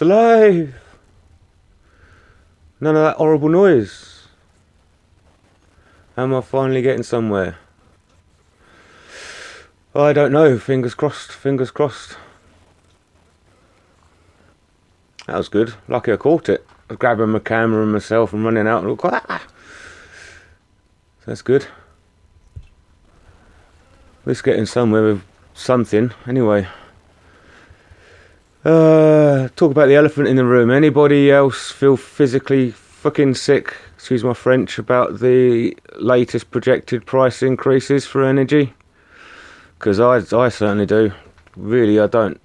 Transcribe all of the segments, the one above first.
alive. None of that horrible noise. Am I finally getting somewhere? I don't know. Fingers crossed. Fingers crossed. That was good. Lucky I caught it. I was grabbing my camera and myself and running out and look. That's good. Let's get in somewhere with something. Anyway. Talk about the elephant in the room. Anybody else feel physically fucking sick, excuse my French, about the latest projected price increases for energy? Because I certainly do. Really, I don't.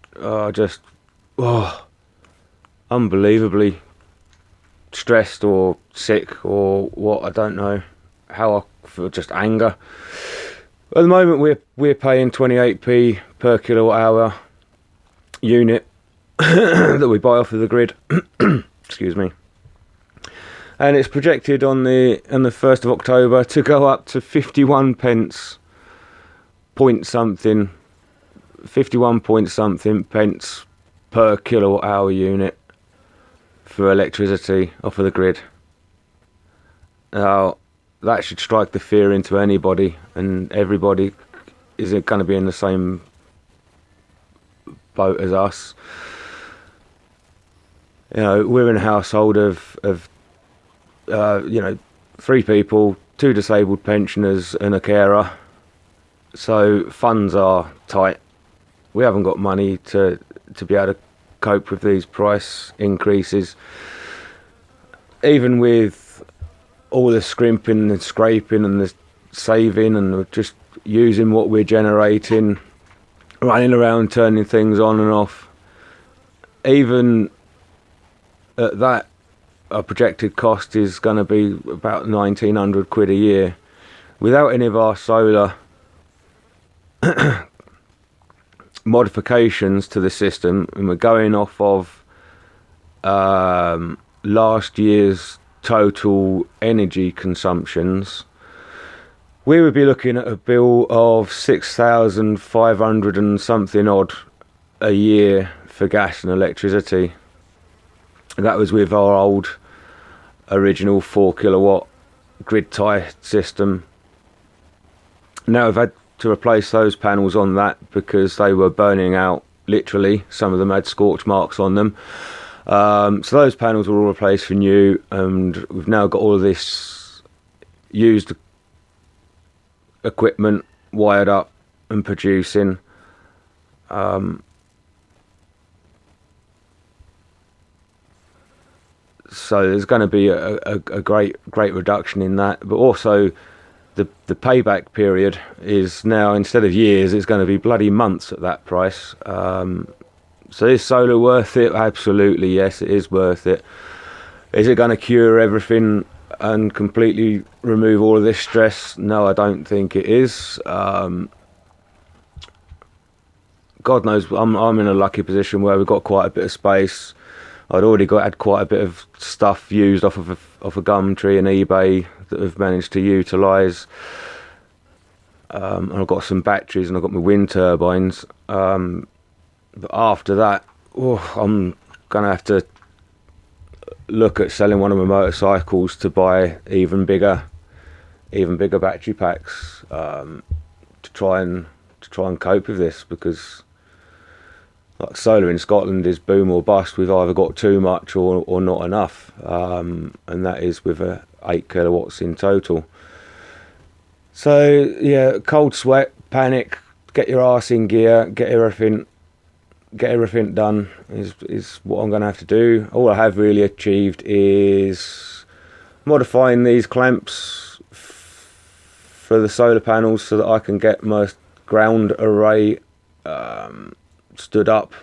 Unbelievably stressed or sick or what, I don't know. How I feel, just anger. At the moment, we're paying 28p per kilowatt hour unit that we buy off of the grid. Excuse me. And it's projected on the 1st of October to go up to 51 pence point something 51 point something pence per kilowatt hour unit for electricity off of the grid. Now that should strike the fear into anybody, and everybody is going to be in the same boat as us. You know, we're in a household of 3 people, 2 disabled pensioners and a carer. So funds are tight. We haven't got money to be able to cope with these price increases. Even with all the scrimping and scraping and the saving and just using what we're generating, running around turning things on and off, even at that, our projected cost is going to be about 1,900 quid a year. Without any of our solar modifications to the system, and we're going off of last year's total energy consumptions, we would be looking at a bill of 6,500 and something odd a year for gas and electricity. That was with our old original 4 kilowatt grid tie system. Now we've had to replace those panels on that because they were burning out, literally. Some of them had scorch marks on them. So those panels were all replaced for new, and we've now got all of this used equipment wired up and producing. So there's going to be a great reduction in that, but also the payback period is now, instead of years, it's going to be bloody months at that price. So is solar worth it? Absolutely, yes, it is worth it. Is it going to cure everything and completely remove all of this stress? No, I don't think it is. God knows, I'm in a lucky position where we've got quite a bit of space. I'd already had quite a bit of stuff used off of Gumtree and eBay that I've managed to utilise. And I've got some batteries and I've got my wind turbines. But after that, I'm going to have to look at selling one of my motorcycles to buy even bigger battery packs to try and cope with this, because like solar in Scotland is boom or bust. We've either got too much or not enough, and that is with 8 kilowatts in total. So yeah, cold sweat, panic, get your arse in gear, get everything done is what I'm going to have to do. All I have really achieved is modifying these clamps for the solar panels so that I can get my ground array stood up,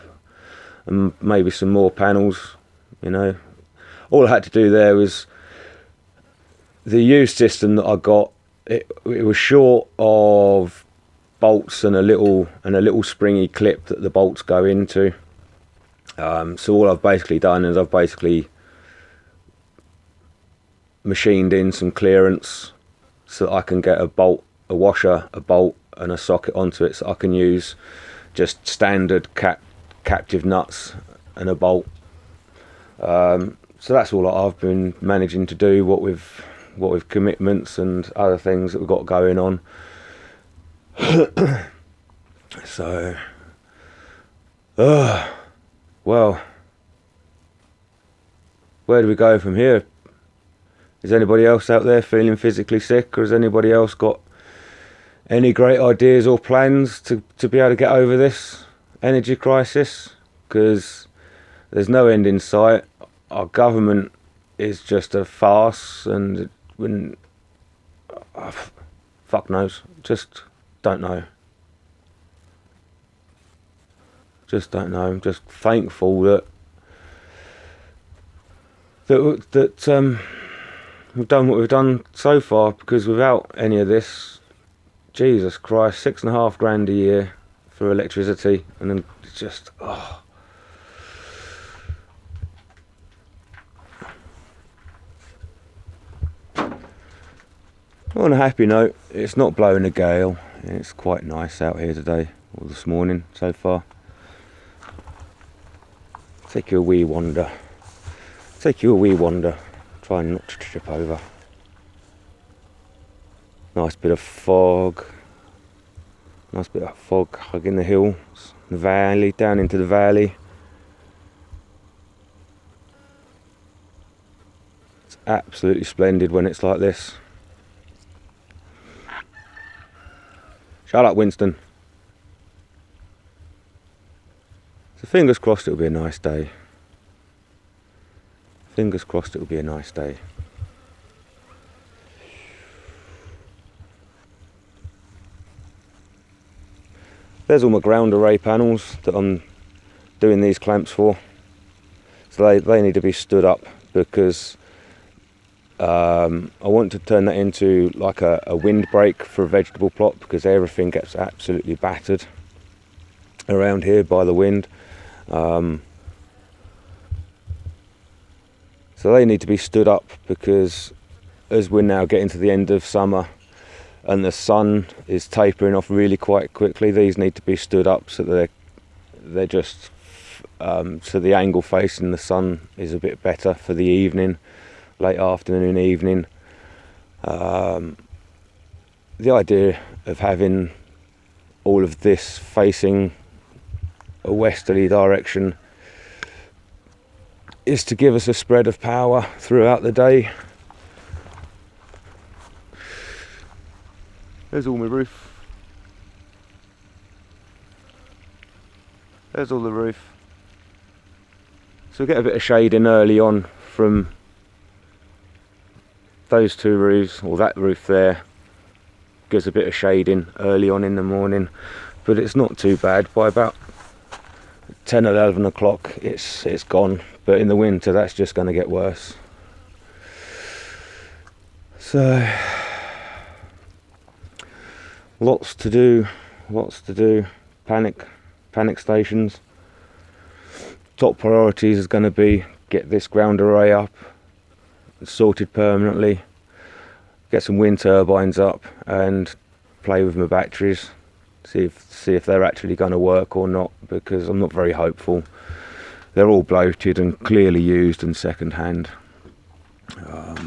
and maybe some more panels. You know, all I had to do there was the used system that I got. It was short of bolts and a little springy clip that the bolts go into. So all I've basically done is I've basically machined in some clearance so that I can get a bolt, a washer, a bolt, and a socket onto it, so I can use just standard captive nuts and a bolt So that's all I've been managing to do, what with commitments and other things that we've got going on. So, well, where do we go from here? Is anybody else out there feeling physically sick, or has anybody else got any great ideas or plans to be able to get over this energy crisis? Because there's no end in sight. Our government is just a farce, and when fuck knows, just don't know. Just don't know. I'm just thankful that we've done what we've done so far, because without any of this, Jesus Christ, $6,500 a year for electricity, and then it's just On a happy note, it's not blowing a gale. It's quite nice out here today, or this morning so far. Take you a wee wander. Try not to trip over. Nice bit of fog. Hugging the hills, the valley, down into the valley. It's absolutely splendid when it's like this. Shut up, Winston. So fingers crossed it'll be a nice day. There's all my ground array panels that I'm doing these clamps for. So they need to be stood up, because I want to turn that into like a windbreak for a vegetable plot, because everything gets absolutely battered around here by the wind. So they need to be stood up, because as we're now getting to the end of summer and the sun is tapering off really quite quickly, these need to be stood up so that they're just so the angle facing the sun is a bit better for the evening, late afternoon, evening. The idea of having all of this facing a westerly direction is to give us a spread of power throughout the day. There's all my roof. There's all the roof. So we get a bit of shading early on from those two roofs, or that roof there. Gives a bit of shading early on in the morning, but it's not too bad. By about 10, 11 o'clock it's gone, but in the winter that's just going to get worse. So lots to do. Panic stations. Top priorities is going to be get this ground array up, sorted permanently, get some wind turbines up, and play with my batteries. See if they're actually going to work or not, because I'm not very hopeful. They're all bloated and clearly used and second hand. But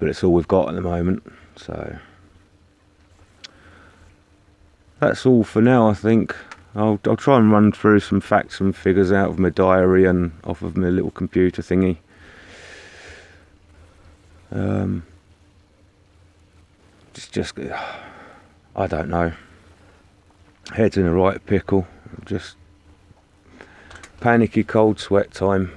it's all we've got at the moment, so that's all for now. I think I'll try and run through some facts and figures out of my diary and off of my little computer thingy. Just I don't know. Head's in a right pickle. Just panicky cold sweat time.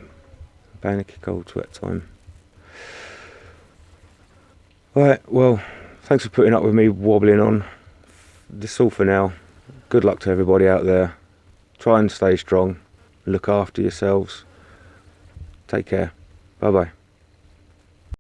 Right, well, thanks for putting up with me wobbling on. This is all for now. Good luck to everybody out there. Try and stay strong. Look after yourselves. Take care. Bye bye.